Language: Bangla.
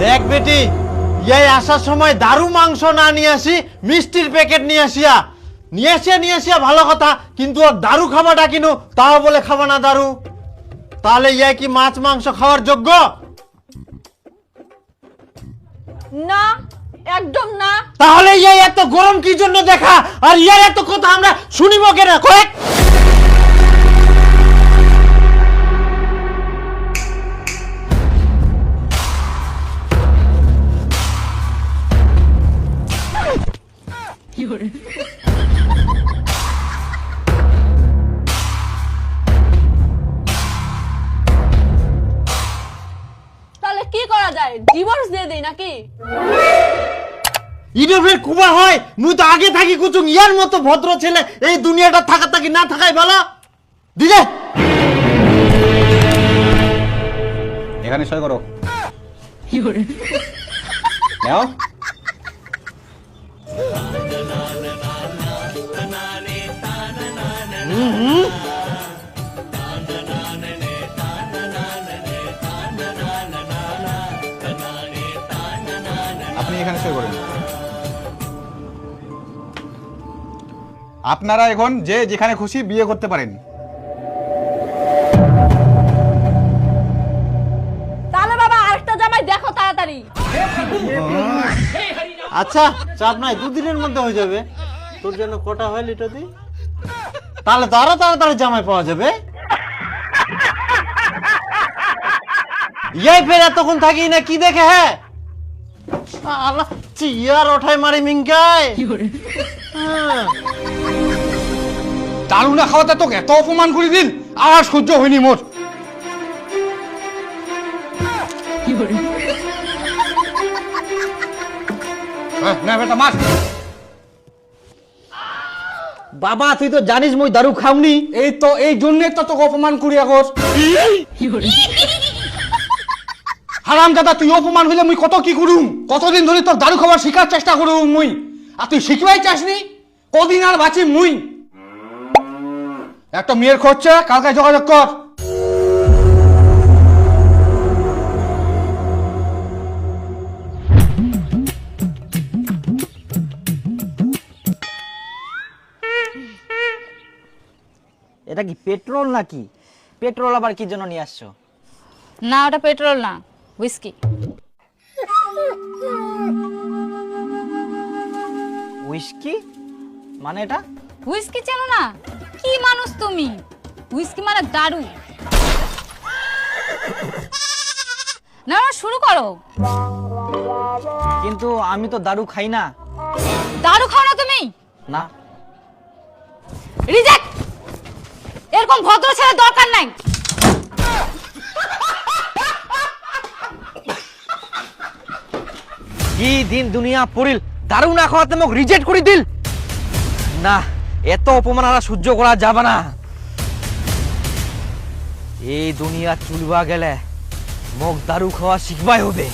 দেখ বেটি, এই আসার সময় দারু মাংস না নিয়ে আসি, মিষ্টির প্যাকেট নিয়ে আসিয়া ভালো কথা, কিন্তু ওর দারু খাবাটা কিনু, তাও বলে খাবা না দারু। তাহলে ইয়ে কি মাছ মাংস খাওয়ার যোগ্য? না, একদম না। তাহলে ইয়ে এত গরম কি জন্য দেখা, আর ইয়ার এত কথা আমরা শুনিব কেন? কয়েক তাহলে কি করা যায়? ডিভোর্স দিয়ে দেই নাকি? ইডোভের কুবা হয়, মুই তো আগে থাকি কুচুং ইয়ার মতো ভদ্র ছেলে এই দুনিয়াটা থাকা থাকি না থাকাই ভালো। দিদে এখানে সই করো। নাও। আপনি এখানে সই করেন। আপনারা এখন যে যেখানে খুশি বিয়ে করতে পারেন। তাহলে বাবা আরেকটা জামাই দেখো তাড়াতাড়ি। আচ্ছা চাপ নাই, দুদিনের মধ্যে হয়ে যাবে। তোর জন্য কটা হয় লিটার দি, তাহলে তো আরো তাড়াতাড়ি জামাই পাওয়া যাবে। ইয়াই ফের এতক্ষণ থাকি না কি দেখে? হ্যাঁ আল্লাহ, চিয়ার ওঠাই মারি মিঙ্কায়। দারু না খাওয়াতে তোকে এত অপমান করে দিন, আর সহ্য হয়নি মোর। না বেটা মার। বাবা তুই তো জানিস মই দারু খাওনি। এই তো এই জন্যই তো তোকে অপমান করি এখন। হারাম দাদা, তুই অপমান হইলে মুই কত কি করুম, কতদিন ধরে তোর দারু খাবার শিখার চেষ্টা করুম মুই, আর তুই শিখবাই চাসনি। কদিন আর বাঁচি মুই। একটা মেয়ের খোঁজছে, কালকে যোগাযোগ কর। এটা কি পেট্রোল নাকি? পেট্রোল আবার কি জন্য নিয়ে আসছো? না, ওটা পেট্রোল না, হুইস্কি। হুইস্কি মানে? এটা হুইস্কি চেনো না? কি মানুষ তুমি? হুইস্কি মানে দারু। না না, শুরু করো। কিন্তু আমি তো দারু খাই না। দারু খাও না তুমি? না। রিজেক্ট। এরকম ভদ্র ছেলে দরকার নাই। কি দিন দুনিয়া পড়িল, দারু না খাওয়াতে মোক রিজেক্ট করে দিল। না, এত অপমান আর সহ্য করা যাবে না। এই দুনিয়া চুলবা গেলে মোক দারু খাওয়া শিখবাই হবে।